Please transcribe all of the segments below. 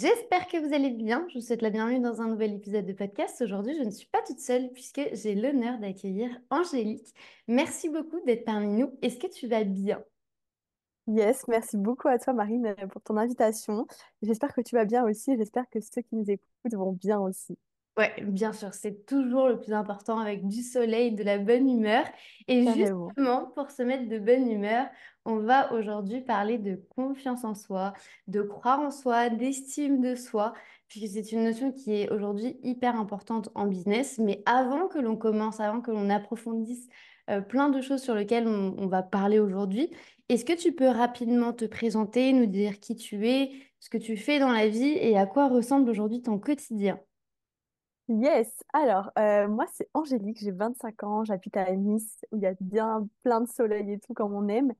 J'espère que vous allez bien. Je vous souhaite la bienvenue dans un nouvel épisode de podcast. Aujourd'hui, je ne suis pas toute seule puisque j'ai l'honneur d'accueillir Angélique. Merci beaucoup d'être parmi nous. Est-ce que tu vas bien? Yes, merci beaucoup à toi, Marine, pour ton invitation. J'espère que tu vas bien aussi. J'espère que ceux qui nous écoutent vont bien aussi. Ouais, bien sûr, c'est toujours le plus important avec du soleil, de la bonne humeur. Et Carrément. justement, pour se mettre de bonne humeur, on va aujourd'hui parler de confiance en soi, de croire en soi, d'estime de soi, puisque c'est une notion qui est aujourd'hui hyper importante en business. Mais avant que l'on commence, avant que l'on approfondisse plein de choses sur lesquelles on va parler aujourd'hui, est-ce que tu peux rapidement te présenter, nous dire qui tu es, ce que tu fais dans la vie et à quoi ressemble aujourd'hui ton quotidien? Yes, alors moi c'est Angélique, j'ai 25 ans, j'habite à Nice où il y a bien plein de soleil et tout comme on aime.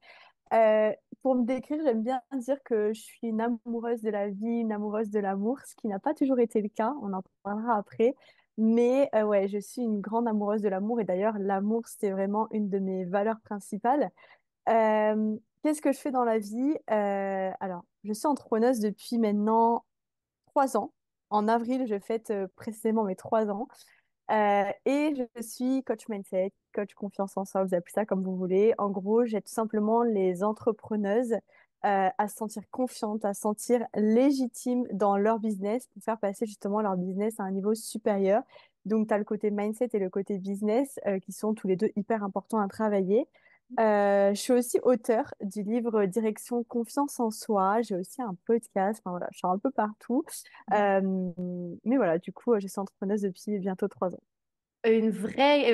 Euh, pour me décrire, j'aime bien dire que je suis une amoureuse de la vie, une amoureuse de l'amour, ce qui n'a pas toujours été le cas, on en parlera après. Mais ouais, je suis une grande amoureuse de l'amour et d'ailleurs l'amour c'est vraiment une de mes valeurs principales. Qu'est-ce que je fais dans la vie? Alors, je suis entrepreneuse depuis maintenant 3 ans. En avril, je fête précisément mes 3 ans. Et je suis coach mindset, coach confiance en soi, vous appelez ça comme vous voulez. En gros, j'aide tout simplement les entrepreneuses à se sentir confiantes, à se sentir légitimes dans leur business pour faire passer justement leur business à un niveau supérieur. Donc, tu as le côté mindset et le côté business qui sont tous les deux hyper importants à travailler. Je suis aussi auteure du livre Direction Confiance en soi. J'ai aussi un podcast. Enfin voilà, je suis un peu partout. Euh, mais voilà, du coup, je suis entrepreneuse depuis bientôt 3 ans.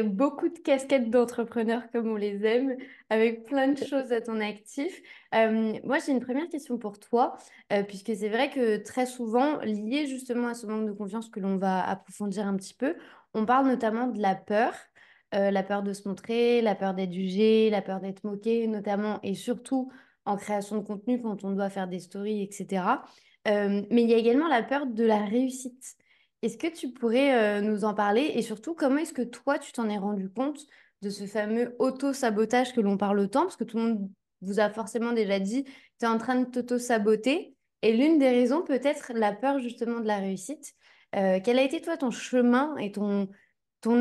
Beaucoup de casquettes d'entrepreneurs comme on les aime, avec plein de choses à ton actif. Moi, j'ai une première question pour toi, puisque c'est vrai que très souvent, lié justement à ce manque de confiance que l'on va approfondir un petit peu, on parle notamment de la peur de se montrer, la peur d'être jugé, la peur d'être moqué, notamment et surtout en création de contenu quand on doit faire des stories, etc. Mais il y a également la peur de la réussite. Est-ce que tu pourrais nous en parler et surtout comment est-ce que toi tu t'en es rendu compte de ce fameux auto-sabotage que l'on parle autant parce que tout le monde vous a forcément déjà dit tu es en train de t'auto-saboter et l'une des raisons peut-être la peur justement de la réussite. Quel a été toi ton chemin et ton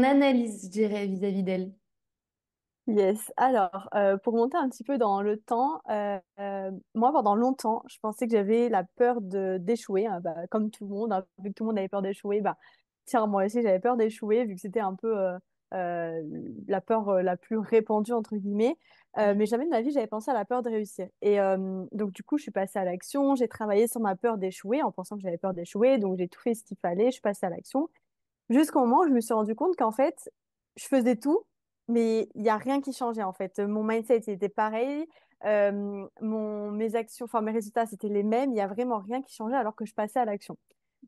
analyse, je dirais, vis-à-vis d'elle? Yes. Alors, pour monter un petit peu dans le temps, moi, pendant longtemps, je pensais que j'avais la peur de d'échouer, hein, bah, comme tout le monde, hein, vu que tout le monde avait peur d'échouer, bah, tiens, moi aussi, j'avais peur d'échouer, vu que c'était un peu euh, la peur la plus répandue, entre guillemets. Mais jamais de ma vie, j'avais pensé à la peur de réussir. Et donc, du coup, je suis passée à l'action, j'ai travaillé sur ma peur d'échouer en pensant que j'avais peur d'échouer, donc j'ai tout fait ce qu'il fallait, je suis passée à l'action. Jusqu'au moment où je me suis rendu compte qu'en fait, je faisais tout, mais il n'y a rien qui changeait en fait. Mon mindset il était pareil, mes actions, enfin mes résultats c'était les mêmes, il n'y a vraiment rien qui changeait alors que je passais à l'action.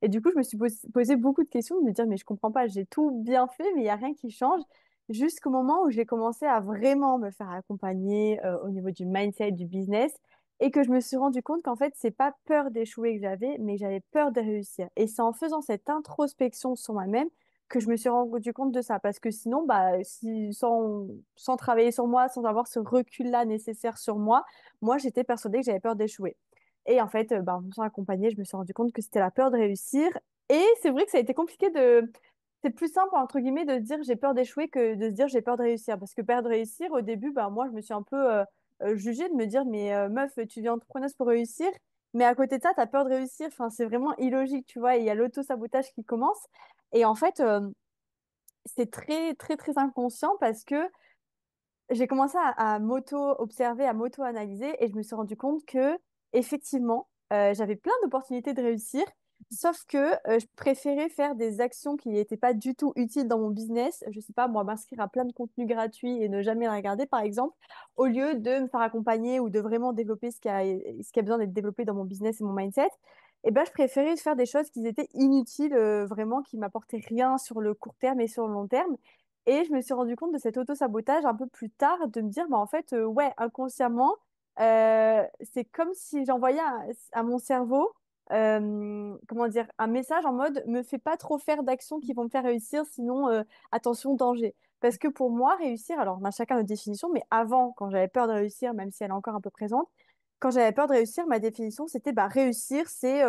Et du coup, je me suis posé beaucoup de questions, de me dire, mais je comprends pas, j'ai tout bien fait, mais il n'y a rien qui change. Jusqu'au moment où j'ai commencé à vraiment me faire accompagner au niveau du mindset, du business, et que je me suis rendu compte qu'en fait, c'est pas peur d'échouer que j'avais, mais j'avais peur de réussir. Et c'est en faisant cette introspection sur moi-même que je me suis rendu compte de ça. Parce que sinon, bah, sans travailler sur moi, sans avoir ce recul-là nécessaire sur moi, moi, j'étais persuadée que j'avais peur d'échouer. Et en fait, bah, en me faisant accompagner, je me suis rendu compte que c'était la peur de réussir. Et c'est vrai que ça a été compliqué de... C'est plus simple, entre guillemets, de dire j'ai peur d'échouer que de se dire j'ai peur de réussir. Parce que peur de réussir, au début, bah, moi, je me suis un peu jugée de me dire, mais meuf, tu viens entrepreneuse pour réussir. Mais à côté de ça, tu as peur de réussir. Enfin, c'est vraiment illogique, tu vois. Et il y a l'auto-sabotage qui commence. Et en fait, c'est très, très, très inconscient parce que j'ai commencé à m'auto-observer, à m'auto-analyser et je me suis rendu compte que, effectivement, j'avais plein d'opportunités de réussir, sauf que je préférais faire des actions qui n'étaient pas du tout utiles dans mon business. Je sais pas, moi, m'inscrire à plein de contenus gratuits et ne jamais les regarder, par exemple, au lieu de me faire accompagner ou de vraiment développer ce qui a besoin d'être développé dans mon business et mon mindset. Et ben, je préférais faire des choses qui étaient inutiles, vraiment, qui m'apportaient rien sur le court terme et sur le long terme. Et je me suis rendu compte de cet auto-sabotage un peu plus tard, de me dire, bah, en fait, ouais, inconsciemment, c'est comme si j'envoyais à mon cerveau, comment dire, un message en mode, me fais pas trop faire d'actions qui vont me faire réussir, sinon, attention, danger. Parce que pour moi, réussir, alors on a chacun notre définition, mais avant, quand j'avais peur de réussir, même si elle est encore un peu présente, quand j'avais peur de réussir, ma définition, c'était bah, réussir, c'est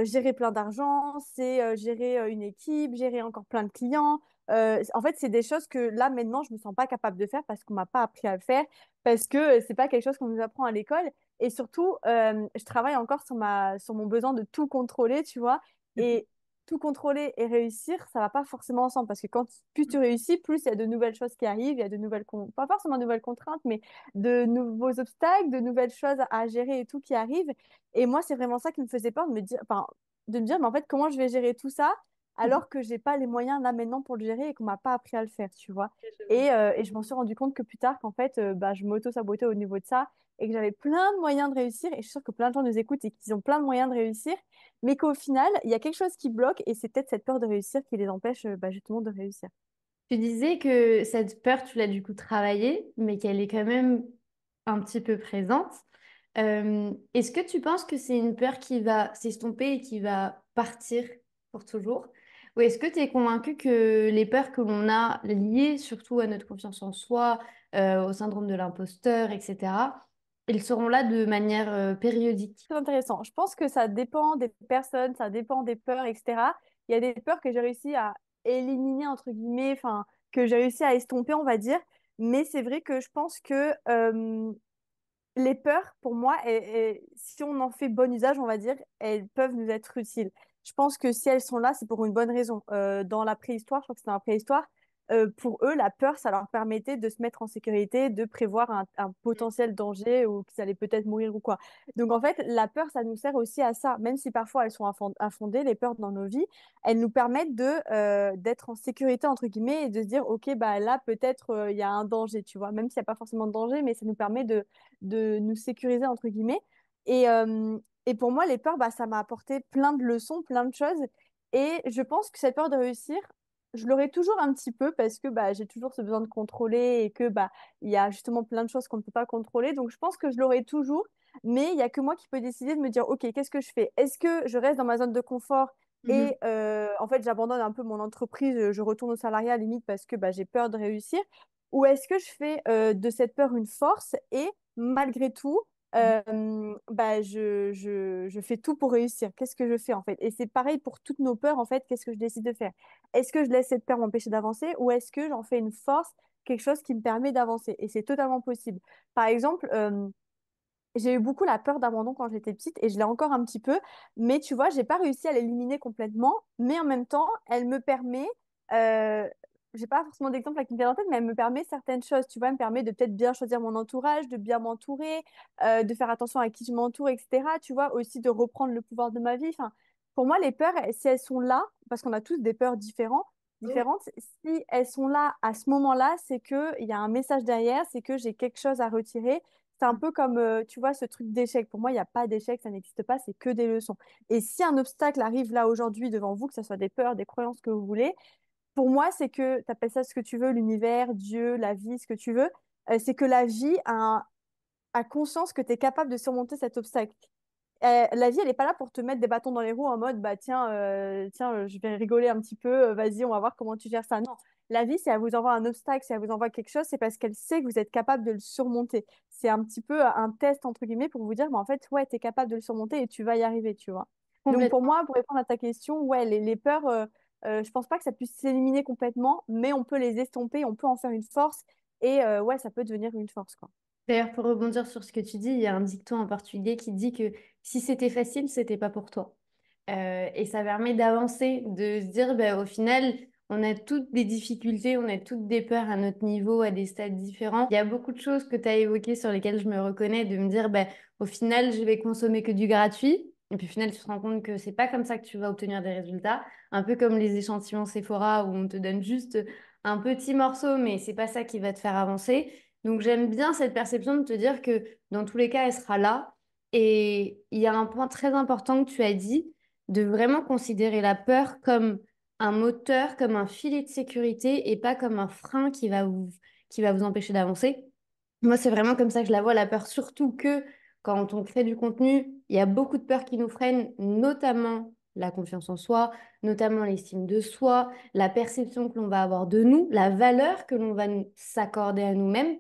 gérer plein d'argent, c'est gérer une équipe, gérer encore plein de clients. En fait, c'est des choses que là, maintenant, je me sens pas capable de faire parce qu'on m'a pas appris à le faire, parce que c'est pas quelque chose qu'on nous apprend à l'école. Et surtout, je travaille encore sur mon besoin de tout contrôler, tu vois. Et tout contrôler et réussir, ça va pas forcément ensemble parce que plus tu réussis, plus il y a de nouvelles choses qui arrivent, il y a de pas forcément de nouvelles contraintes, mais de nouveaux obstacles, de nouvelles choses à gérer et tout qui arrivent. Et moi, c'est vraiment ça qui me faisait peur de me dire, enfin, de me dire, mais en fait, comment je vais gérer tout ça alors que j'ai pas les moyens là maintenant pour le gérer et qu'on m'a pas appris à le faire, tu vois. Et je m'en suis rendu compte que plus tard, qu'en fait, bah, je m'auto-sabotais au niveau de ça et que j'avais plein de moyens de réussir. Et je suis sûre que plein de gens nous écoutent et qu'ils ont plein de moyens de réussir, mais qu'au final, il y a quelque chose qui bloque et c'est peut-être cette peur de réussir qui les empêche bah, justement de réussir. Tu disais que cette peur, tu l'as du coup travaillée, mais qu'elle est quand même un petit peu présente. Est-ce que tu penses que c'est une peur qui va s'estomper et qui va partir pour toujours? Ou est-ce que tu es convaincu que les peurs que l'on a liées surtout à notre confiance en soi, au syndrome de l'imposteur, etc., ils seront là de manière périodique? Très intéressant. Je pense que ça dépend des personnes, ça dépend des peurs, etc. Il y a des peurs que j'ai réussi à éliminer, entre guillemets, enfin, que j'ai réussi à estomper, on va dire. Mais c'est vrai que je pense que les peurs, pour moi, si on en fait bon usage, on va dire, elles peuvent nous être utiles. Je pense que si elles sont là, c'est pour une bonne raison. Dans la préhistoire, je crois que c'est dans la préhistoire, pour eux, la peur, ça leur permettait de se mettre en sécurité, de prévoir un potentiel danger ou qu'ils allaient peut-être mourir ou quoi. Donc en fait, la peur, ça nous sert aussi à ça. Même si parfois elles sont infondées, les peurs dans nos vies, elles nous permettent d'être en sécurité, entre guillemets, et de se dire, OK, bah là, peut-être il y a un danger, tu vois. Même s'il n'y a pas forcément de danger, mais ça nous permet de nous sécuriser, entre guillemets. Et pour moi, les peurs, bah, ça m'a apporté plein de leçons, plein de choses. Et je pense que cette peur de réussir, je l'aurai toujours un petit peu parce que bah, j'ai toujours ce besoin de contrôler et que bah, il y a justement plein de choses qu'on ne peut pas contrôler. Donc je pense que je l'aurai toujours, mais il n'y a que moi qui peux décider de me dire, OK, qu'est-ce que je fais? Est-ce que je reste dans ma zone de confort Mhm. et en fait, j'abandonne un peu mon entreprise, je retourne au salariat limite parce que bah, j'ai peur de réussir? Ou est-ce que je fais de cette peur une force et malgré tout, bah, je fais tout pour réussir. Qu'est-ce que je fais en fait? Et c'est pareil pour toutes nos peurs en fait, qu'est-ce que je décide de faire? Est-ce que je laisse cette peur m'empêcher d'avancer ou est-ce que j'en fais une force, quelque chose qui me permet d'avancer? Et c'est totalement possible. Par exemple, j'ai eu beaucoup la peur d'abandon quand j'étais petite et je l'ai encore un petit peu, mais tu vois, j'ai pas réussi à l'éliminer complètement, mais en même temps, elle me permet, euh, j'ai pas forcément d'exemple là qui me vient en tête, mais elle me permet certaines choses, tu vois, elle me permet de peut-être bien choisir mon entourage, de bien m'entourer, de faire attention à qui je m'entoure, etc. Tu vois, aussi de reprendre le pouvoir de ma vie. Enfin, pour moi, les peurs, si elles sont là, parce qu'on a tous des peurs différentes, si elles sont là à ce moment-là, c'est qu'il y a un message derrière, c'est que j'ai quelque chose à retirer. C'est un peu comme, tu vois, ce truc d'échec. Pour moi, il n'y a pas d'échec, ça n'existe pas, c'est que des leçons. Et si un obstacle arrive là aujourd'hui devant vous, que ce soit des peurs, des croyances que vous voulez, pour moi, c'est que, tu appelles ça ce que tu veux, l'univers, Dieu, la vie, ce que tu veux, c'est que la vie a conscience que tu es capable de surmonter cet obstacle. La vie, elle n'est pas là pour te mettre des bâtons dans les roues en mode, bah tiens, je vais rigoler un petit peu, vas-y, on va voir comment tu gères ça. Non, la vie, si elle vous envoie un obstacle, si elle vous envoie quelque chose, c'est parce qu'elle sait que vous êtes capable de le surmonter. C'est un petit peu un test, entre guillemets, pour vous dire, mais en fait, ouais, tu es capable de le surmonter et tu vas y arriver, tu vois. Donc pour Complètement. moi, pour répondre à ta question, ouais, les peurs, je pense pas que ça puisse s'éliminer complètement, mais on peut les estomper, on peut en faire une force et ouais, ça peut devenir une force, quoi. D'ailleurs, pour rebondir sur ce que tu dis, il y a un dicton en portugais qui dit que si c'était facile, c'était pas pour toi. Et ça permet d'avancer, de se dire, ben, au final, on a toutes des difficultés, on a toutes des peurs à notre niveau, à des stades différents. Il y a beaucoup de choses que tu as évoquées sur lesquelles je me reconnais, de me dire, ben, au final, je vais consommer que du gratuit. Et puis au final, tu te rends compte que c'est pas comme ça que tu vas obtenir des résultats. Un peu comme les échantillons Sephora où on te donne juste un petit morceau, mais c'est pas ça qui va te faire avancer. Donc j'aime bien cette perception de te dire que dans tous les cas, elle sera là. Et il y a un point très important que tu as dit de vraiment considérer la peur comme un moteur, comme un filet de sécurité et pas comme un frein qui va vous empêcher d'avancer. Moi, c'est vraiment comme ça que je la vois, la peur, surtout que quand on crée du contenu, il y a beaucoup de peurs qui nous freinent, notamment la confiance en soi, notamment l'estime de soi, la perception que l'on va avoir de nous, la valeur que l'on va s'accorder à nous-mêmes.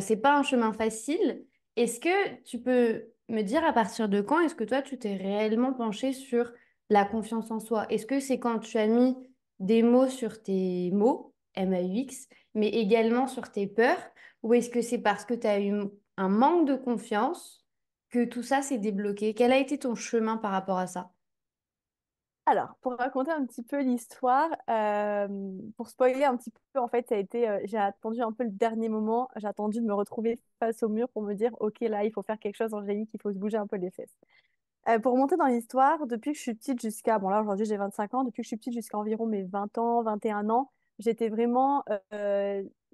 C'est pas un chemin facile. Est-ce que tu peux me dire à partir de quand est-ce que toi, tu t'es réellement penché sur la confiance en soi? Est-ce que c'est quand tu as mis des mots sur tes mots, MAUX, mais également sur tes peurs, ou est-ce que c'est parce que tu as eu un manque de confiance que tout ça s'est débloqué? Quel a été ton chemin par rapport à ça? Alors, pour raconter un petit peu l'histoire, pour spoiler un petit peu, en fait, ça a été, j'ai attendu un peu le dernier moment, j'ai attendu de me retrouver face au mur pour me dire, OK, là, il faut faire quelque chose, Angélique, il faut se bouger un peu les fesses. Pour remonter dans l'histoire, depuis que je suis petite jusqu'à, bon là aujourd'hui j'ai 25 ans, depuis que je suis petite jusqu'à environ mes 20 ans, 21 ans, j'étais vraiment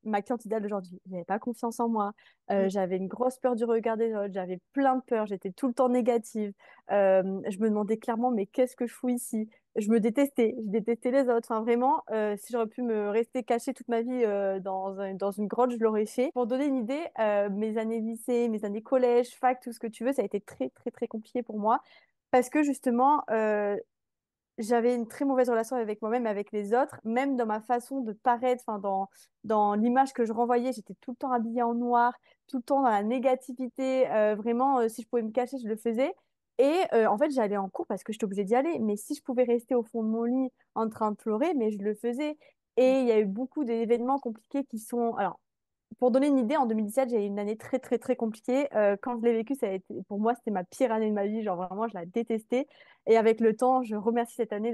ma cliente idéale d'aujourd'hui. Je n'avais pas confiance en moi, j'avais une grosse peur du regard des autres, j'avais plein de peurs, j'étais tout le temps négative. Je me demandais clairement mais qu'est-ce que je fous ici? Je me détestais, je détestais les autres. Enfin vraiment, si j'aurais pu me rester cachée toute ma vie dans une grotte, je l'aurais fait. Pour donner une idée, mes années lycée, mes années collège, fac, tout ce que tu veux, ça a été très très très compliqué pour moi parce que justement, j'avais une très mauvaise relation avec moi-même, avec les autres, même dans ma façon de paraître, enfin dans l'image que je renvoyais, j'étais tout le temps habillée en noir, tout le temps dans la négativité. Vraiment, si je pouvais me cacher, je le faisais. Et en fait, j'allais en cours parce que j'étais obligée d'y aller. Mais si je pouvais rester au fond de mon lit en train de pleurer, mais je le faisais. Et il y a eu beaucoup d'événements compliqués qui sont... Alors, pour donner une idée, en 2017, j'ai eu une année très, très, très compliquée. Quand je l'ai vécue, ça a été, pour moi, c'était ma pire année de ma vie. Genre, vraiment, je la détestais. Et avec le temps, je remercie cette année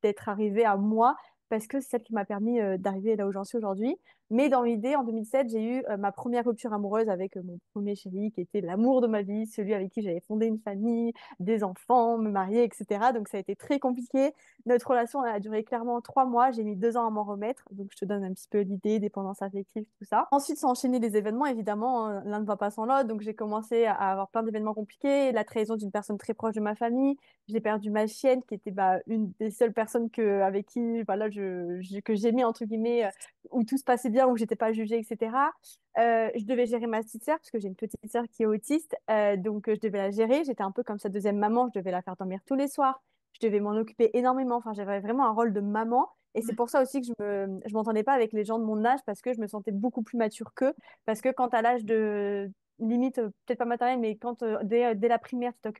d'être arrivée à moi parce que c'est celle qui m'a permis d'arriver là où j'en suis aujourd'hui. Mais dans l'idée, en 2007, j'ai eu ma première rupture amoureuse avec mon premier chéri qui était l'amour de ma vie, celui avec qui j'avais fondé une famille, des enfants, me marier, etc. Donc, ça a été très compliqué. Notre relation elle a duré clairement 3 mois. J'ai mis 2 ans à m'en remettre. Donc, je te donne un petit peu l'idée, dépendance affective, tout ça. Ensuite, sont enchaînés les événements. Évidemment, l'un ne va pas sans l'autre. Donc, j'ai commencé à avoir plein d'événements compliqués. La trahison d'une personne très proche de ma famille. J'ai perdu ma chienne, qui était une des seules personnes avec qui voilà, que j'aimais, entre guillemets, où tout se passait bien, où j'étais pas jugée, etc. Je devais gérer ma petite sœur, parce que j'ai une petite sœur qui est autiste. Donc, je devais la gérer. J'étais un peu comme sa deuxième maman. Je devais la faire dormir tous les soirs. Je devais m'en occuper énormément. Enfin, j'avais vraiment un rôle de maman. Et c'est Ouais. pour ça aussi que je m'entendais pas avec les gens de mon âge parce que je me sentais beaucoup plus mature qu'eux. Parce que quand à l'âge de limite, peut-être pas maternelle, mais quand dès la primaire, tu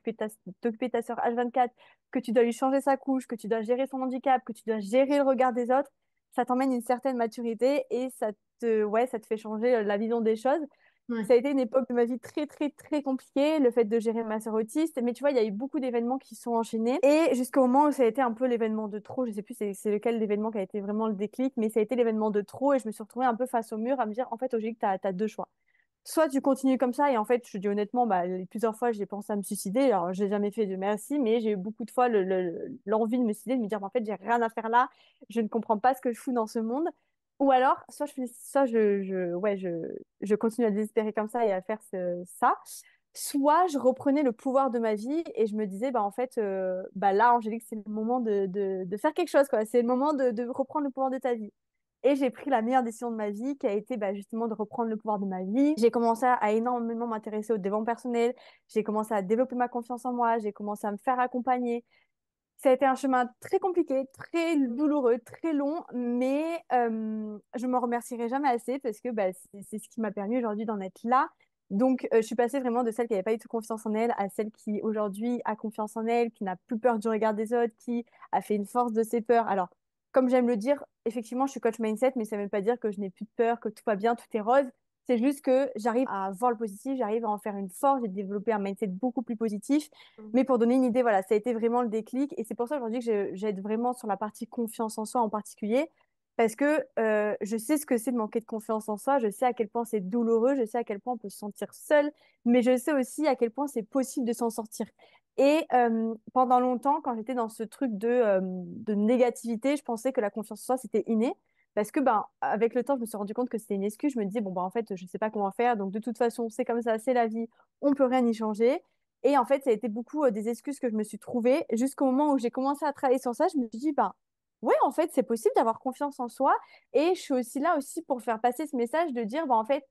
t'occupes de ta sœur H24, que tu dois lui changer sa couche, que tu dois gérer son handicap, que tu dois gérer le regard des autres, ça t'emmène une certaine maturité et ouais, ça te fait changer la vision des choses. Ouais. Ça a été une époque de ma vie très, très, très compliquée, le fait de gérer ma sœur autiste. Mais tu vois, il y a eu beaucoup d'événements qui sont enchaînés. Et jusqu'au moment où ça a été un peu l'événement de trop, je sais plus c'est lequel l'événement qui a été vraiment le déclic, mais ça a été l'événement de trop. Et je me suis retrouvée un peu face au mur à me dire, en fait, Angélique, t'as deux choix. Soit tu continues comme ça, et en fait, je te dis honnêtement, bah, plusieurs fois, j'ai pensé à me suicider. Alors, j'ai jamais fait de merci, mais j'ai eu beaucoup de fois l'envie de me suicider, de me dire, bah, en fait, j'ai rien à faire là, je ne comprends pas ce que je fous dans ce monde. Ou alors, soit ouais, je continue à désespérer comme ça et à faire ça. Soit je reprenais le pouvoir de ma vie et je me disais, bah, en fait, bah, là, Angélique, c'est le moment de faire quelque chose, quoi. C'est le moment de reprendre le pouvoir de ta vie. Et j'ai pris la meilleure décision de ma vie, qui a été bah, justement de reprendre le pouvoir de ma vie. J'ai commencé à énormément m'intéresser au développement personnel. J'ai commencé à développer ma confiance en moi. J'ai commencé à me faire accompagner. Ça a été un chemin très compliqué, très douloureux, très long, mais je me remercierai jamais assez parce que bah, c'est ce qui m'a permis aujourd'hui d'en être là. Donc, je suis passée vraiment de celle qui n'avait pas du tout confiance en elle à celle qui aujourd'hui a confiance en elle, qui n'a plus peur du regard des autres, qui a fait une force de ses peurs. Alors, comme j'aime le dire, effectivement, je suis coach mindset, mais ça ne veut pas dire que je n'ai plus de peur, que tout va bien, tout est rose. C'est juste que j'arrive à voir le positif, j'arrive à en faire une force, j'ai développé un mindset beaucoup plus positif. Mais pour donner une idée, voilà, ça a été vraiment le déclic. Et c'est pour ça aujourd'hui que j'aide vraiment sur la partie confiance en soi en particulier. Parce que je sais ce que c'est de manquer de confiance en soi, je sais à quel point c'est douloureux, je sais à quel point on peut se sentir seul, mais je sais aussi à quel point c'est possible de s'en sortir. Et pendant longtemps, quand j'étais dans ce truc de négativité, je pensais que la confiance en soi, c'était inné. Parce que ben, avec le temps, je me suis rendu compte que c'était une excuse. Je me disais, bon, ben, en fait, je ne sais pas comment faire. Donc, de toute façon, c'est comme ça, c'est la vie. On peut rien y changer. Et en fait, ça a été beaucoup des excuses que je me suis trouvées jusqu'au moment où j'ai commencé à travailler sur ça. Je me suis dit, ben, ouais, en fait, c'est possible d'avoir confiance en soi. Et je suis aussi là aussi pour faire passer ce message de dire, ben, en fait,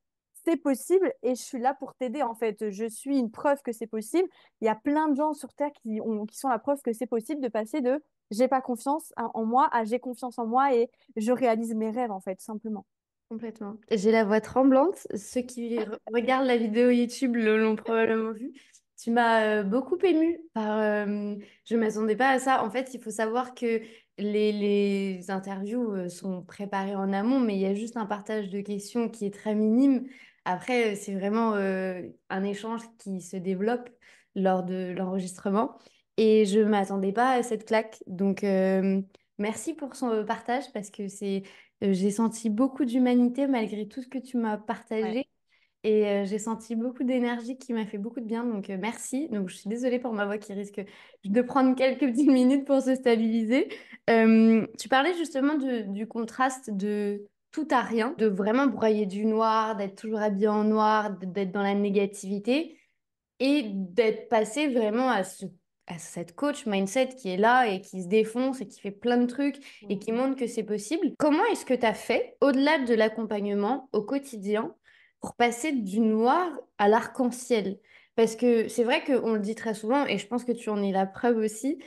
c'est possible et je suis là pour t'aider. En fait, je suis une preuve que c'est possible. Il y a plein de gens sur Terre qui sont la preuve que c'est possible de passer de j'ai pas confiance en moi à j'ai confiance en moi et je réalise mes rêves, en fait, tout simplement. Complètement. J'ai la voix tremblante. Ceux qui regardent la vidéo YouTube l'ont probablement vu. Tu m'as beaucoup émue je ne m'attendais pas à ça. En fait, il faut savoir que les interviews sont préparées en amont, mais il y a juste un partage de questions qui est très minime. Après, c'est vraiment un échange qui se développe lors de l'enregistrement. Et je ne m'attendais pas à cette claque. Donc, merci pour son partage parce que j'ai senti beaucoup d'humanité malgré tout ce que tu m'as Ouais. partagé. Et j'ai senti beaucoup d'énergie qui m'a fait beaucoup de bien, donc merci. Donc je suis désolée pour ma voix qui risque de prendre quelques petites minutes pour se stabiliser. Tu parlais justement du contraste de tout à rien, de vraiment broyer du noir, d'être toujours habillé en noir, d'être dans la négativité et d'être passé vraiment à cette coach mindset qui est là et qui se défonce et qui fait plein de trucs et Mm. qui montre que c'est possible. Comment est-ce que tu as fait, au-delà de l'accompagnement au quotidien, pour passer du noir à l'arc-en-ciel? Parce que c'est vrai qu'on le dit très souvent, et je pense que tu en es la preuve aussi,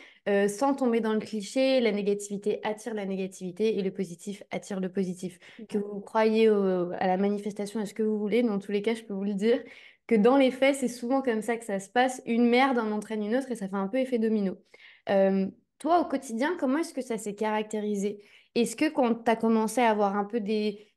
sans tomber dans le cliché, la négativité attire la négativité et le positif attire le positif. Que Ouais. vous croyez à la manifestation, à ce que vous voulez, dans tous les cas, je peux vous le dire que dans les faits, c'est souvent comme ça que ça se passe. Une merde en entraîne une autre et ça fait un peu effet domino. Euh, Toi, au quotidien, comment est-ce que ça s'est caractérisé? Est-ce que quand tu as commencé à avoir un peu des...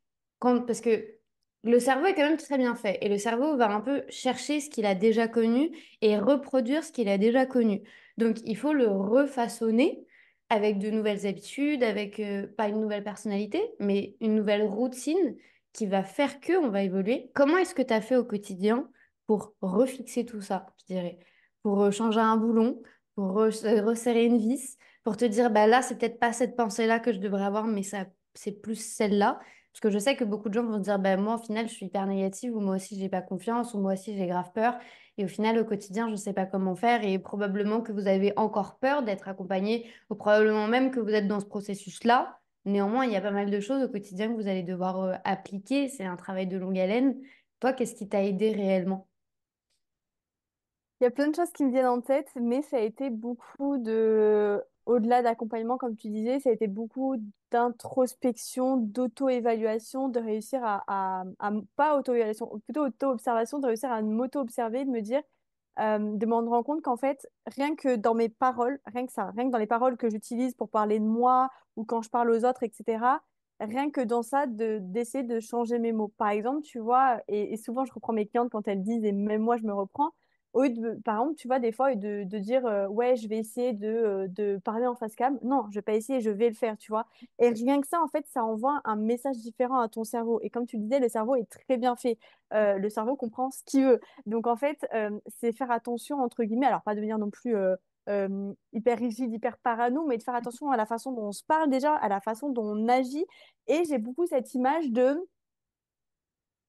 Parce que le cerveau est quand même très bien fait et le cerveau va un peu chercher ce qu'il a déjà connu et reproduire ce qu'il a déjà connu. Donc, il faut le refaçonner avec de nouvelles habitudes, avec pas une nouvelle personnalité, mais une nouvelle routine qui va faire que on va évoluer. Comment est-ce que tu as fait au quotidien pour refixer tout ça, je dirais, pour changer un boulon, pour resserrer une vis, pour te dire, bah là, c'est peut-être pas cette pensée-là que je devrais avoir, mais ça, c'est plus celle-là. Parce que je sais que beaucoup de gens vont se dire, bah moi, au final, je suis hyper négative, ou moi aussi, j'ai pas confiance, ou moi aussi, j'ai grave peur. Et au final, au quotidien, je sais pas comment faire, et probablement que vous avez encore peur d'être accompagné, ou probablement même que vous êtes dans ce processus-là. Néanmoins, il y a pas mal de choses au quotidien que vous allez devoir appliquer. C'est un travail de longue haleine. Toi, qu'est-ce qui t'a aidé réellement? Il y a plein de choses qui me viennent en tête, mais ça a été beaucoup de, au-delà d'accompagnement, comme tu disais, ça a été beaucoup d'introspection, d'auto-évaluation, de réussir pas auto-évaluation, plutôt auto-observation, de réussir à m'auto-observer, de me dire, de me rendre compte qu'en fait, rien que dans mes paroles, rien que ça, rien que dans les paroles que j'utilise pour parler de moi ou quand je parle aux autres, etc., rien que dans ça, d'essayer de changer mes mots. Par exemple, tu vois, et souvent je reprends mes clientes quand elles disent, et même moi je me reprends, au lieu de, par exemple, tu vois, des fois, au lieu de dire ouais, je vais essayer de parler en face cam. Non, je vais pas essayer, je vais le faire, tu vois. Et rien que ça, en fait, ça envoie un message différent à ton cerveau. Et comme tu le disais, le cerveau est très bien fait. Le cerveau comprend ce qu'il veut. Donc, en fait, c'est faire attention, entre guillemets, alors pas devenir non plus hyper rigide, hyper parano, mais de faire attention à la façon dont on se parle déjà, à la façon dont on agit. Et j'ai beaucoup cette image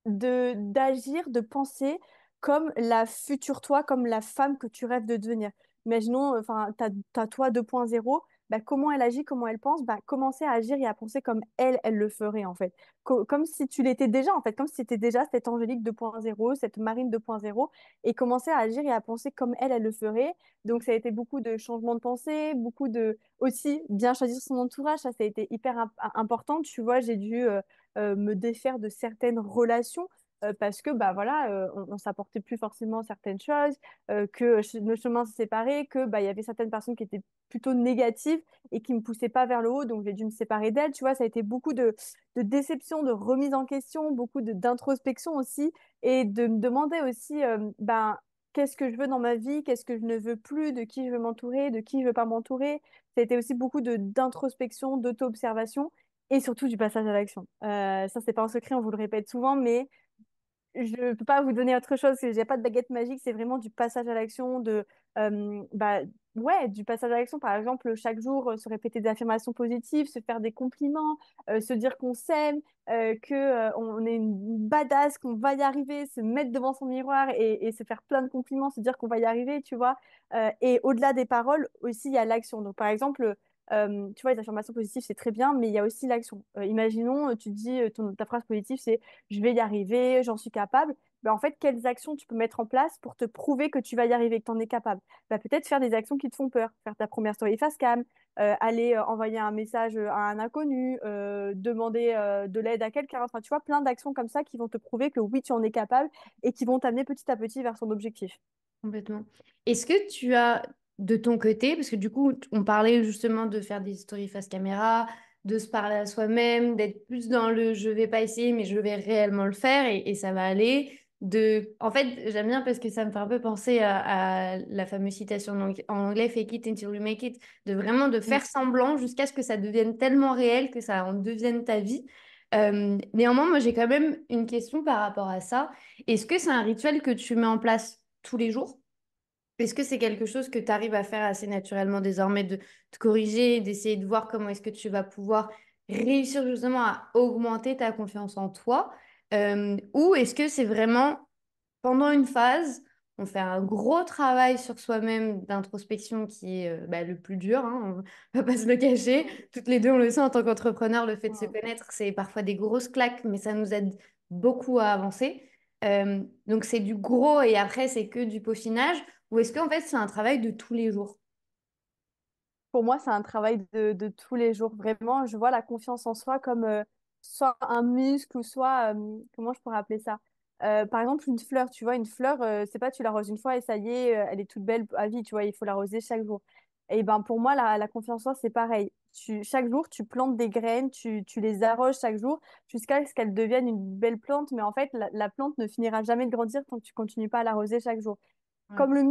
d'agir, de penser comme la future toi, comme la femme que tu rêves de devenir. Imaginons, enfin, ta toi 2.0, bah, comment elle agit, comment elle pense, bah, commencer à agir et à penser comme elle le ferait en fait. Comme si tu l'étais déjà en fait, comme si c'était déjà cette Angélique 2.0, cette Marine 2.0, et commencer à agir et à penser comme elle le ferait. Donc ça a été beaucoup de changements de pensée, beaucoup de aussi bien choisir son entourage, ça a été hyper important. Tu vois, j'ai dû me défaire de certaines relations parce que bah voilà on s'apportait plus forcément certaines choses que nos chemins se séparaient que bah il y avait certaines personnes qui étaient plutôt négatives et qui me poussaient pas vers le haut donc j'ai dû me séparer d'elles tu vois ça a été beaucoup de déception de remise en question beaucoup d'introspection aussi et de me demander aussi ben qu'est-ce que je veux dans ma vie qu'est-ce que je ne veux plus de qui je veux m'entourer de qui je veux pas m'entourer ça a été aussi beaucoup de d'introspection d'auto-observation et surtout du passage à l'action. Ça, c'est pas un secret, on vous le répète souvent, mais je peux pas vous donner autre chose, parce que j'ai pas de baguette magique, c'est vraiment du passage à l'action, bah, ouais, du passage à l'action. Par exemple, chaque jour, se répéter des affirmations positives, se faire des compliments, se dire qu'on s'aime, on est une badass, qu'on va y arriver, se mettre devant son miroir et se faire plein de compliments, se dire qu'on va y arriver, tu vois. Et au-delà des paroles, aussi, il y a l'action. Donc, par exemple, tu vois, les affirmations positives, c'est très bien, mais il y a aussi l'action. Imaginons, tu dis, ta phrase positive, c'est je vais y arriver, j'en suis capable. Ben, en fait, quelles actions tu peux mettre en place pour te prouver que tu vas y arriver, que tu en es capable? Ben, peut-être faire des actions qui te font peur, faire ta première story face cam, aller envoyer un message à un inconnu, demander de l'aide à quelqu'un. Enfin, tu vois, plein d'actions comme ça qui vont te prouver que oui, tu en es capable et qui vont t'amener petit à petit vers son objectif. Complètement. Est-ce que tu as de ton côté, parce que du coup, on parlait justement de faire des stories face caméra, de se parler à soi-même, d'être plus dans le je vais pas essayer, mais je vais réellement le faire et ça va aller. En fait, j'aime bien parce que ça me fait un peu penser à la fameuse citation en anglais, fake it until you make it, de vraiment de Mm. faire semblant jusqu'à ce que ça devienne tellement réel que ça en devienne ta vie. Néanmoins, moi, j'ai quand même une question par rapport à ça. Est-ce que c'est un rituel que tu mets en place tous les jours? Est-ce que c'est quelque chose que tu arrives à faire assez naturellement désormais, de te corriger, d'essayer de voir comment est-ce que tu vas pouvoir réussir justement à augmenter ta confiance en toi? Ou est-ce que c'est vraiment pendant une phase, on fait un gros travail sur soi-même d'introspection qui est bah, le plus dur, hein, on va pas se le cacher. Toutes les deux, on le sait en tant qu'entrepreneur, le fait de se Mm. connaître, c'est parfois des grosses claques, mais ça nous aide beaucoup à avancer. Donc c'est du gros et après c'est que du peaufinage, ou est-ce qu'en fait c'est un travail de tous les jours? Pour moi, c'est un travail de tous les jours. Vraiment, je vois la confiance en soi comme soit un muscle ou soit, comment je pourrais appeler ça? Par exemple, une fleur, tu vois, une fleur, c'est pas tu l'arroses une fois et ça y est, elle est toute belle à vie, tu vois, il faut l'arroser chaque jour. Et ben pour moi, la confiance en soi, c'est pareil. Chaque jour, tu plantes des graines, tu les arroses chaque jour jusqu'à ce qu'elles deviennent une belle plante. Mais en fait, la plante ne finira jamais de grandir tant que tu continues pas à l'arroser chaque jour. Ouais. Comme le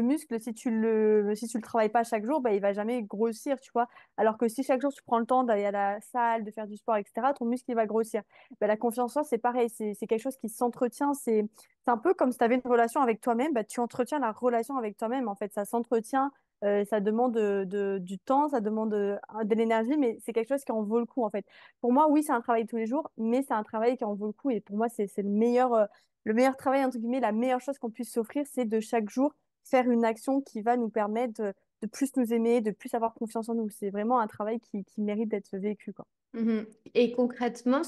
muscle, si tu le travailles pas chaque jour, bah, il va jamais grossir, tu vois. Alors que si chaque jour tu prends le temps d'aller à la salle, de faire du sport, etc., ton muscle il va grossir. Bah, la confiance en soi, c'est pareil, c'est quelque chose qui s'entretient. C'est un peu comme si tu avais une relation avec toi-même, bah, tu entretiens la relation avec toi-même. En fait, ça s'entretient, ça demande du temps, ça demande de l'énergie, mais c'est quelque chose qui en vaut le coup, en fait. Pour moi, oui, c'est un travail tous les jours, mais c'est un travail qui en vaut le coup. Et pour moi, c'est le meilleur travail, entre guillemets, la meilleure chose qu'on puisse s'offrir, c'est de chaque jour faire une action qui va nous permettre de plus nous aimer, de plus avoir confiance en nous. C'est vraiment un travail qui mérite d'être vécu, quoi. Mhm. Et concrètement,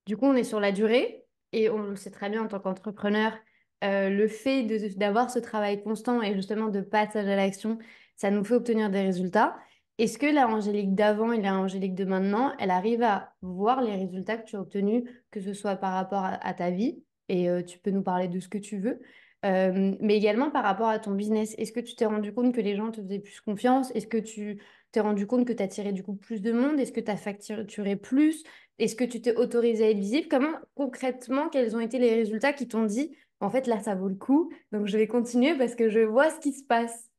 du coup, on est sur la durée et on le sait très bien en tant qu'entrepreneur, le fait d'avoir ce travail constant et justement de passage à l'action, ça nous fait obtenir des résultats. Est-ce que la Angélique d'avant et la Angélique de maintenant, elle arrive à voir les résultats que tu as obtenus, que ce soit par rapport à ta vie, et tu peux nous parler de ce que tu veux, mais également par rapport à ton business. Est-ce que tu t'es rendu compte que les gens te faisaient plus confiance? Est-ce que tu t'es rendu compte que tu as tiré du coup plus de monde? Est-ce que tu as facturé plus? Est-ce que tu t'es autorisé à être visible? Comment concrètement, quels ont été les résultats qui t'ont dit, en fait, là, ça vaut le coup, donc je vais continuer parce que je vois ce qui se passe.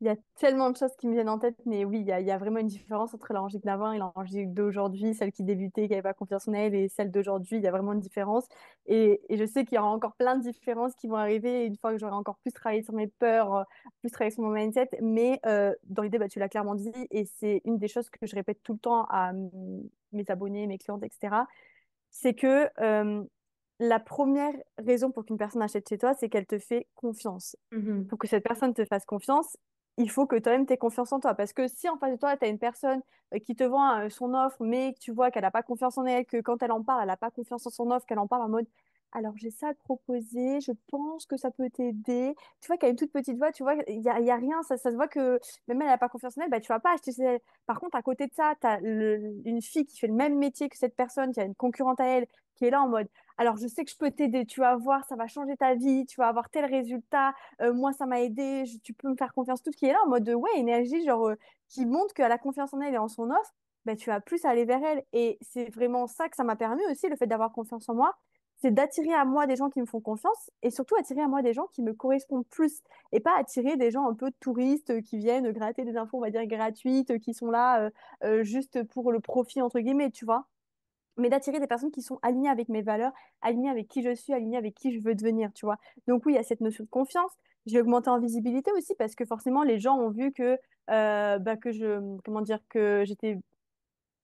Il y a tellement de choses qui me viennent en tête, mais oui, il y a vraiment une différence entre la Angélique d'avant et la Angélique d'aujourd'hui, celle qui débutait, qui n'avait pas confiance en elle, et celle d'aujourd'hui. Il y a vraiment une différence. Et je sais qu'il y aura encore plein de différences qui vont arriver une fois que j'aurai encore plus travaillé sur mes peurs, plus travaillé sur mon mindset. Mais dans l'idée, bah, tu l'as clairement dit, et c'est une des choses que je répète tout le temps à mes abonnés, mes clientes, etc. C'est que la première raison pour qu'une personne achète chez toi, c'est qu'elle te fait confiance. Mhm. Pour que cette personne te fasse confiance, il faut que toi-même tu aies confiance en toi. Parce que si en face de toi, tu as une personne qui te vend son offre, mais que tu vois qu'elle n'a pas confiance en elle, que quand elle en parle, elle n'a pas confiance en son offre, qu'elle en parle en mode alors j'ai ça à te proposer, je pense que ça peut t'aider. Tu vois qu'elle a une toute petite voix, tu vois, il y a rien, ça se voit que même elle n'a pas confiance en elle, bah, tu vas pas acheter chez elle. Par contre, à côté de ça, tu as une fille qui fait le même métier que cette personne, qui a une concurrente à elle, qui est là en mode alors je sais que je peux t'aider, tu vas voir, ça va changer ta vie, tu vas avoir tel résultat, moi ça m'a aidé, tu peux me faire confiance, tout ce qui est là en mode de ouais, énergie, genre qui montre qu'elle a confiance en elle et en son offre, ben, tu vas plus aller vers elle. Et c'est vraiment ça que ça m'a permis aussi, le fait d'avoir confiance en moi, c'est d'attirer à moi des gens qui me font confiance et surtout attirer à moi des gens qui me correspondent plus et pas attirer des gens un peu touristes qui viennent gratter des infos, on va dire gratuites, qui sont là juste pour le profit, entre guillemets, tu vois, mais d'attirer des personnes qui sont alignées avec mes valeurs, alignées avec qui je suis, alignées avec qui je veux devenir, tu vois. Donc oui, il y a cette notion de confiance. J'ai augmenté en visibilité aussi parce que forcément, les gens ont vu comment dire, que j'étais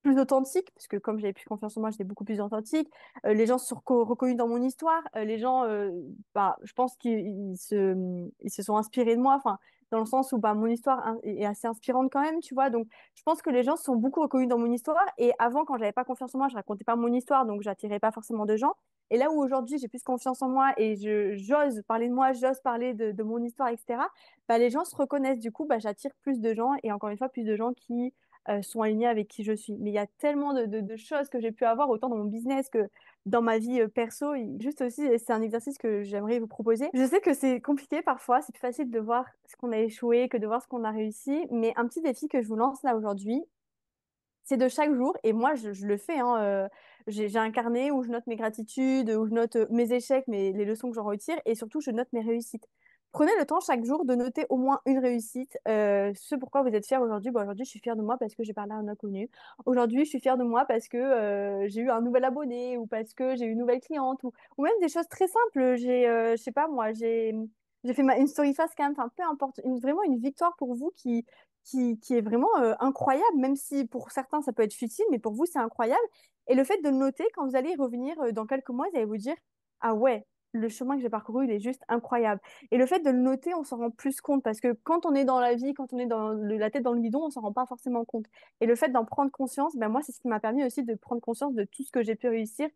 plus authentique, parce que comme j'avais plus confiance en moi, j'étais beaucoup plus authentique. Les gens se sont reconnus dans mon histoire. Les gens, je pense qu'ils se sont inspirés de moi, enfin, dans le sens où bah, mon histoire est assez inspirante quand même, tu vois. Donc, je pense que les gens se sont beaucoup reconnus dans mon histoire. Et avant, quand j'avais pas confiance en moi, je racontais pas mon histoire, donc j'attirais pas forcément de gens. Et là où aujourd'hui, j'ai plus confiance en moi et j'ose parler de moi, j'ose parler de mon histoire, etc., bah, les gens se reconnaissent. Du coup, bah, j'attire plus de gens et encore une fois, plus de gens qui sont alignés avec qui je suis. Mais il y a tellement de choses que j'ai pu avoir, autant dans mon business que dans ma vie perso. Juste aussi, et c'est un exercice que j'aimerais vous proposer. Je sais que c'est compliqué parfois, c'est plus facile de voir ce qu'on a échoué que de voir ce qu'on a réussi, mais un petit défi que je vous lance là aujourd'hui, c'est de chaque jour, et moi je le fais, hein, j'ai un carnet où je note mes gratitudes, où je note mes échecs, les leçons que j'en retire, et surtout je note mes réussites. Prenez le temps chaque jour de noter au moins une réussite, ce pourquoi vous êtes fier aujourd'hui. Bon, aujourd'hui, je suis fière de moi parce que j'ai parlé à un inconnu. Aujourd'hui, je suis fière de moi parce que j'ai eu un nouvel abonné ou parce que j'ai eu une nouvelle cliente ou même des choses très simples. Je sais pas moi, j'ai fait une story facecam, enfin peu importe, vraiment une victoire pour vous qui est vraiment incroyable, même si pour certains ça peut être futile, mais pour vous c'est incroyable. Et le fait de le noter, quand vous allez y revenir dans quelques mois, vous allez vous dire, ah ouais, le chemin que j'ai parcouru, il est juste incroyable. Et le fait de le noter, on s'en rend plus compte, parce que quand on est dans la vie, quand on est dans la tête dans le guidon, on s'en rend pas forcément compte. Et le fait d'en prendre conscience, ben moi, c'est ce qui m'a permis aussi de prendre conscience de tout ce que j'ai pu réussir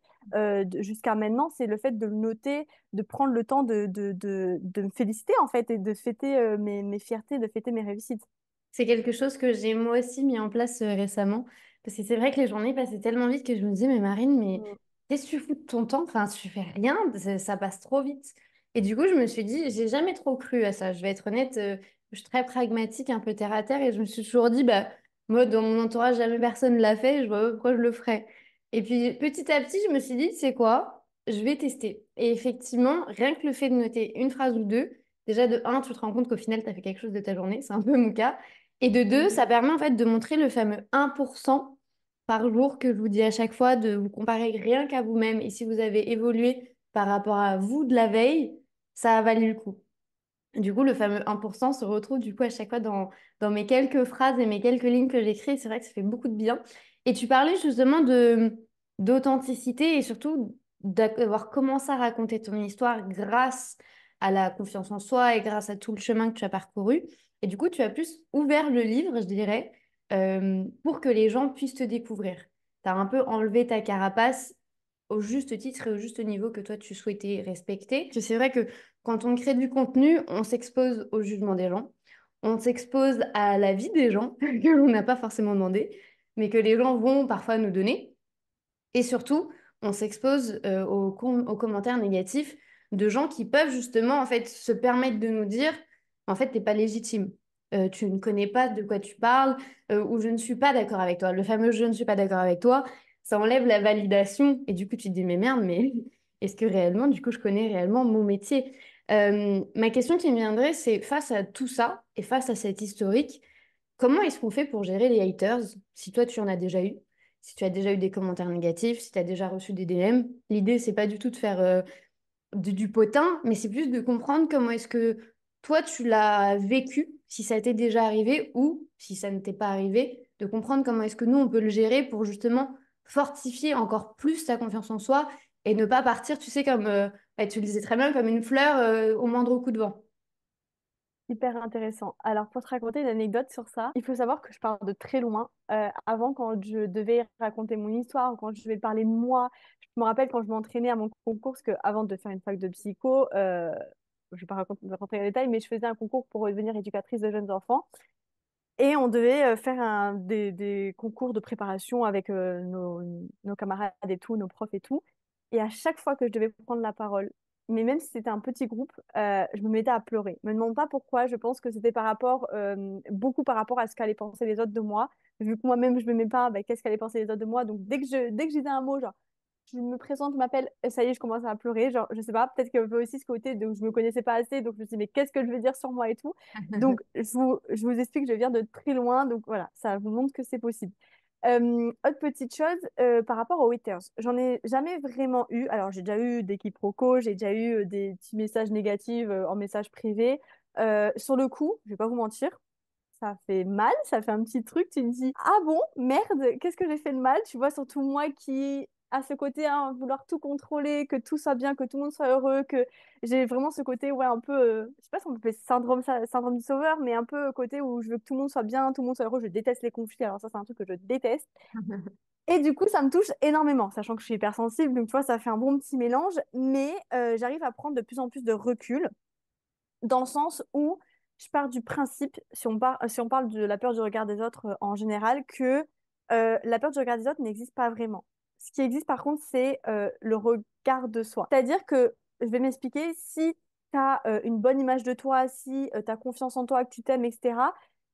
jusqu'à maintenant, c'est le fait de le noter, de prendre le temps de me féliciter en fait et de fêter mes fiertés, de fêter mes réussites. C'est quelque chose que j'ai moi aussi mis en place récemment. Parce que c'est vrai que les journées passaient tellement vite que je me disais, mais Marine, mais Mm. qu'est-ce que tu fous de ton temps? Enfin, tu fais rien, ça passe trop vite. Et du coup, je me suis dit, j'ai jamais trop cru à ça. Je vais être honnête, je suis très pragmatique, un peu terre à terre. Et je me suis toujours dit, bah, moi, dans mon entourage, jamais personne l'a fait. Je vois pas pourquoi je le ferais. Et puis, petit à petit, je me suis dit, c'est quoi? Je vais tester. Et effectivement, rien que le fait de noter une phrase ou deux, déjà de un, tu te rends compte qu'au final, tu as fait quelque chose de ta journée. C'est un peu mon cas. Et de deux, ça permet en fait de montrer le fameux 1% par jour que je vous dis à chaque fois, de vous comparer rien qu'à vous-même. Et si vous avez évolué par rapport à vous de la veille, ça a valu le coup. Du coup, le fameux 1% se retrouve du coup à chaque fois dans mes quelques phrases et mes quelques lignes que j'écris. C'est vrai que ça fait beaucoup de bien. Et tu parlais justement d'authenticité et surtout d'avoir commencé à raconter ton histoire grâce à la confiance en soi et grâce à tout le chemin que tu as parcouru. Et du coup, tu as plus ouvert le livre, je dirais, pour que les gens puissent te découvrir. Tu as un peu enlevé ta carapace au juste titre et au juste niveau que toi tu souhaitais respecter. Parce que c'est vrai que quand on crée du contenu, on s'expose au jugement des gens, on s'expose à la vie des gens que l'on n'a pas forcément demandé, mais que les gens vont parfois nous donner. Et surtout, on s'expose aux commentaires négatifs de gens qui peuvent justement en fait se permettre de nous dire, en fait, t'es pas légitime. Tu ne connais pas de quoi tu parles, ou je ne suis pas d'accord avec toi. Le fameux je ne suis pas d'accord avec toi, ça enlève la validation et du coup tu te dis mais merde, mais est-ce que réellement, du coup, je connais réellement mon métier? Ma question qui me viendrait, c'est face à tout ça et face à cet historique, comment est-ce qu'on fait pour gérer les haters si toi tu en as déjà eu? Si tu as déjà eu des commentaires négatifs, si tu as déjà reçu des DM, l'idée, c'est pas du tout de faire du potin, mais c'est plus de comprendre comment est-ce que toi, tu l'as vécu, si ça t'est déjà arrivé ou si ça ne t'est pas arrivé, de comprendre comment est-ce que nous, on peut le gérer pour justement fortifier encore plus ta confiance en soi et ne pas partir, tu sais, comme bah, tu le disais très bien, comme une fleur au moindre coup de vent. Hyper intéressant. Alors, pour te raconter une anecdote sur ça, il faut savoir que je pars de très loin. Avant, quand je devais raconter mon histoire, quand je devais parler de moi, je me rappelle quand je m'entraînais à mon concours, parce que avant de faire une fac de psycho, je ne vais pas rentrer dans les détails, mais je faisais un concours pour devenir éducatrice de jeunes enfants. Et on devait faire des concours de préparation avec nos camarades et tout, nos profs et tout. Et à chaque fois que je devais prendre la parole, mais même si c'était un petit groupe, je me mettais à pleurer. Me demande pas pourquoi, je pense que c'était beaucoup par rapport à ce qu'allaient penser les autres de moi. Vu que moi-même, je ne m'aimais pas, ben, qu'est-ce qu'allaient penser les autres de moi? Donc dès que je disais un mot, genre, je me présente, je m'appelle, et ça y est, je commence à pleurer. Genre, je sais pas, peut-être qu'il y avait aussi ce côté de je me connaissais pas assez, donc je me suis dit, mais qu'est-ce que je veux dire sur moi et tout. Donc, je vous explique, je viens de très loin, donc voilà, ça vous montre que c'est possible. Autre petite chose, par rapport aux haters, j'en ai jamais vraiment eu. Alors, j'ai déjà eu des quiproquos, j'ai déjà eu des petits messages négatifs en message privé. Sur le coup, je vais pas vous mentir, ça fait mal, ça fait un petit truc. Tu te dis, ah bon, merde, qu'est-ce que j'ai fait de mal? Tu vois, surtout moi qui a ce côté, hein, vouloir tout contrôler, que tout soit bien, que tout le monde soit heureux, que j'ai vraiment ce côté, ouais, un peu, je sais pas si on peut appeler syndrome du sauveur, mais un peu côté où je veux que tout le monde soit bien, tout le monde soit heureux. Je déteste les conflits, alors ça, c'est un truc que je déteste. Et du coup, ça me touche énormément, sachant que je suis hypersensible, donc tu vois, ça fait un bon petit mélange, mais j'arrive à prendre de plus en plus de recul, dans le sens où je pars du principe, si on parle de la peur du regard des autres en général, que la peur du regard des autres n'existe pas vraiment. Ce qui existe par contre, c'est le regard de soi. C'est-à-dire que, je vais m'expliquer, si tu as une bonne image de toi, si tu as confiance en toi, que tu t'aimes, etc.,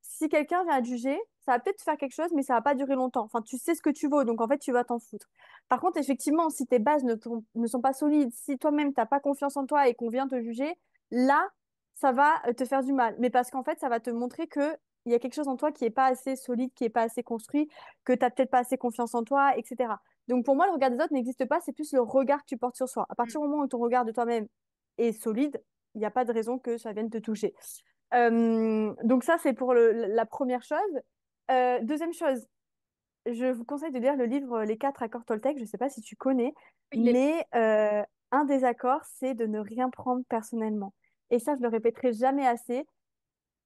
si quelqu'un vient te juger, ça va peut-être te faire quelque chose, mais ça va pas durer longtemps. Enfin, tu sais ce que tu vaux, donc en fait, tu vas t'en foutre. Par contre, effectivement, si tes bases ne sont pas solides, si toi-même, t'as pas confiance en toi et qu'on vient te juger, là, ça va te faire du mal. Mais parce qu'en fait, ça va te montrer que il y a quelque chose en toi qui est pas assez solide, qui est pas assez construit, que tu n'as peut-être pas assez confiance en toi, etc. Donc pour moi, le regard des autres n'existe pas, c'est plus le regard que tu portes sur soi. À partir du moment où ton regard de toi-même est solide, il n'y a pas de raison que ça vienne te toucher. Donc ça, c'est pour la première chose. Deuxième chose, je vous conseille de lire le livre Les quatre accords Toltec. Je ne sais pas si tu connais, mais un des accords, c'est de ne rien prendre personnellement. Et ça, je le répéterai jamais assez.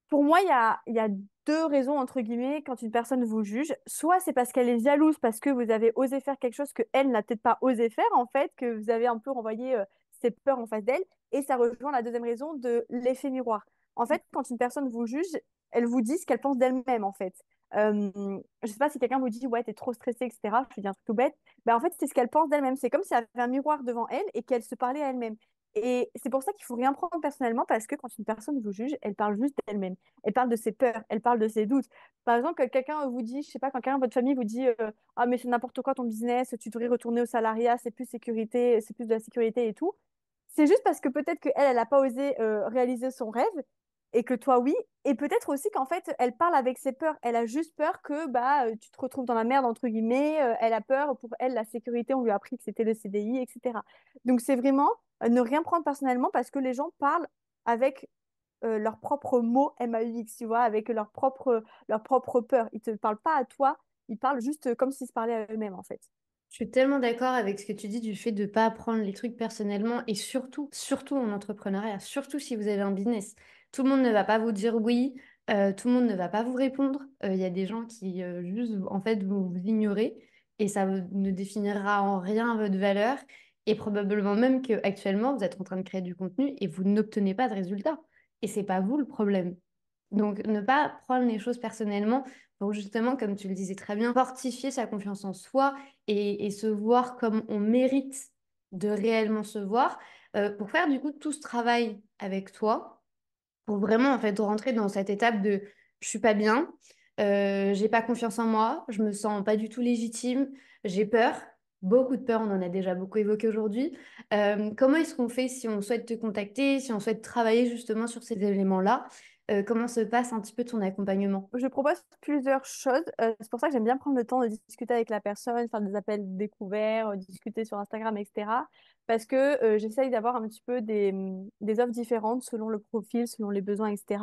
Pour moi, il y a deux raisons, entre guillemets, quand une personne vous juge. Soit c'est parce qu'elle est jalouse, parce que vous avez osé faire quelque chose qu'elle n'a peut-être pas osé faire, en fait, que vous avez un peu renvoyé ses peurs en face d'elle. Et ça rejoint la deuxième raison de l'effet miroir. En fait, quand une personne vous juge, elle vous dit ce qu'elle pense d'elle-même, en fait. Je sais pas si quelqu'un vous dit, ouais, t'es trop stressée, etc. Je te dis un truc tout bête. Ben, en fait, c'est ce qu'elle pense d'elle-même. C'est comme si elle avait un miroir devant elle et qu'elle se parlait à elle-même. Et c'est pour ça qu'il faut rien prendre personnellement parce que quand une personne vous juge, elle parle juste d'elle-même. Elle parle de ses peurs, elle parle de ses doutes. Par exemple, quand quelqu'un vous dit, je sais pas, quand quelqu'un de votre famille vous dit ah, mais c'est n'importe quoi ton business, tu devrais retourner au salariat, c'est plus sécurité, c'est plus de la sécurité et tout. C'est juste parce que peut-être qu'elle, elle n'a pas osé réaliser son rêve et que toi, oui. Et peut-être aussi qu'en fait, elle parle avec ses peurs. Elle a juste peur que bah, tu te retrouves dans la merde, entre guillemets. Elle a peur, pour elle, la sécurité, on lui a appris que c'était le CDI, etc. Donc, c'est vraiment ne rien prendre personnellement parce que les gens parlent avec leurs propres mots MAUX, tu vois, avec leur propre peur. Ils te parlent pas à toi, ils parlent juste comme s'ils se parlaient à eux-mêmes, en fait. Je suis tellement d'accord avec ce que tu dis du fait de ne pas prendre les trucs personnellement et surtout en entrepreneuriat, surtout si vous avez un business. Tout le monde ne va pas vous dire oui, tout le monde ne va pas vous répondre. Il y a des gens qui juste en fait vont vous ignorer et ça ne définira en rien votre valeur et probablement même qu'actuellement vous êtes en train de créer du contenu et vous n'obtenez pas de résultats. Et c'est pas vous le problème. Donc, ne pas prendre les choses personnellement pour justement, comme tu le disais très bien, fortifier sa confiance en soi et se voir comme on mérite de réellement se voir, pour faire du coup tout ce travail avec toi, pour vraiment en fait rentrer dans cette étape de je suis pas bien, j'ai pas confiance en moi, je me sens pas du tout légitime, j'ai peur. Beaucoup de peur, on en a déjà beaucoup évoqué aujourd'hui. Comment est-ce qu'on fait si on souhaite te contacter, si on souhaite travailler justement sur ces éléments-là? Comment se passe un petit peu ton accompagnement? Je propose plusieurs choses. C'est pour ça que j'aime bien prendre le temps de discuter avec la personne, faire des appels découverts, discuter sur Instagram, etc. Parce que j'essaye d'avoir un petit peu des offres différentes selon le profil, selon les besoins, etc.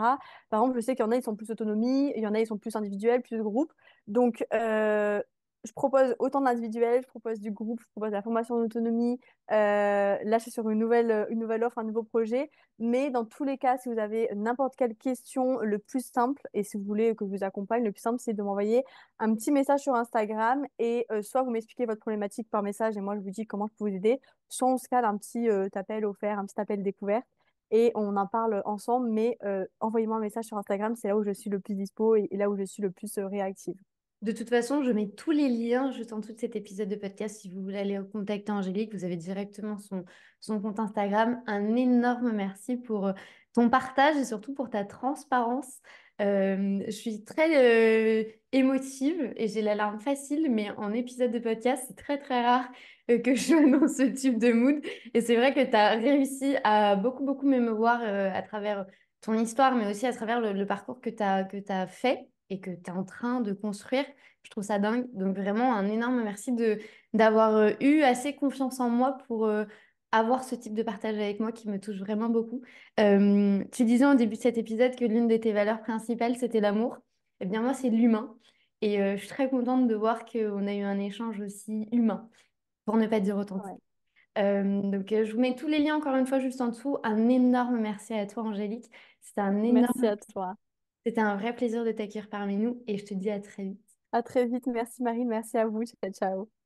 Par exemple, je sais qu'il y en a, ils sont plus autonomie, il y en a, ils sont plus individuels, plus de groupe. Donc, je propose autant d'individuels, je propose du groupe, je propose la formation en autonomie. Là, je suis sur une nouvelle offre, un nouveau projet. Mais dans tous les cas, si vous avez n'importe quelle question, le plus simple, et si vous voulez que je vous accompagne, le plus simple, c'est de m'envoyer un petit message sur Instagram et soit vous m'expliquez votre problématique par message et moi je vous dis comment je peux vous aider, soit on se cale un petit appel offert, un petit appel découverte et on en parle ensemble. Mais envoyez-moi un message sur Instagram, c'est là où je suis le plus dispo et là où je suis le plus réactive. De toute façon, je mets tous les liens juste en dessous de cet épisode de podcast. Si vous voulez aller contacter Angélique, vous avez directement son compte Instagram. Un énorme merci pour ton partage et surtout pour ta transparence. Je suis très émotive et j'ai la larme facile, mais en épisode de podcast, c'est très très rare que je sois dans ce type de mood. Et c'est vrai que tu as réussi à beaucoup m'émouvoir à travers ton histoire, mais aussi à travers le parcours que tu as fait et que tu es en train de construire. Je trouve ça dingue. Donc vraiment, un énorme merci d'avoir eu assez confiance en moi pour avoir ce type de partage avec moi qui me touche vraiment beaucoup. Tu disais au début de cet épisode que l'une de tes valeurs principales, c'était l'amour. Eh bien, moi, c'est l'humain. Et je suis très contente de voir qu'on a eu un échange aussi humain, pour ne pas dire authentique. Ouais. Donc, je vous mets tous les liens encore une fois juste en dessous. Un énorme merci à toi, Angélique. Merci à toi. C'était un vrai plaisir de t'accueillir parmi nous et je te dis à très vite. À très vite. Merci Marie, merci à vous. Ciao, ciao.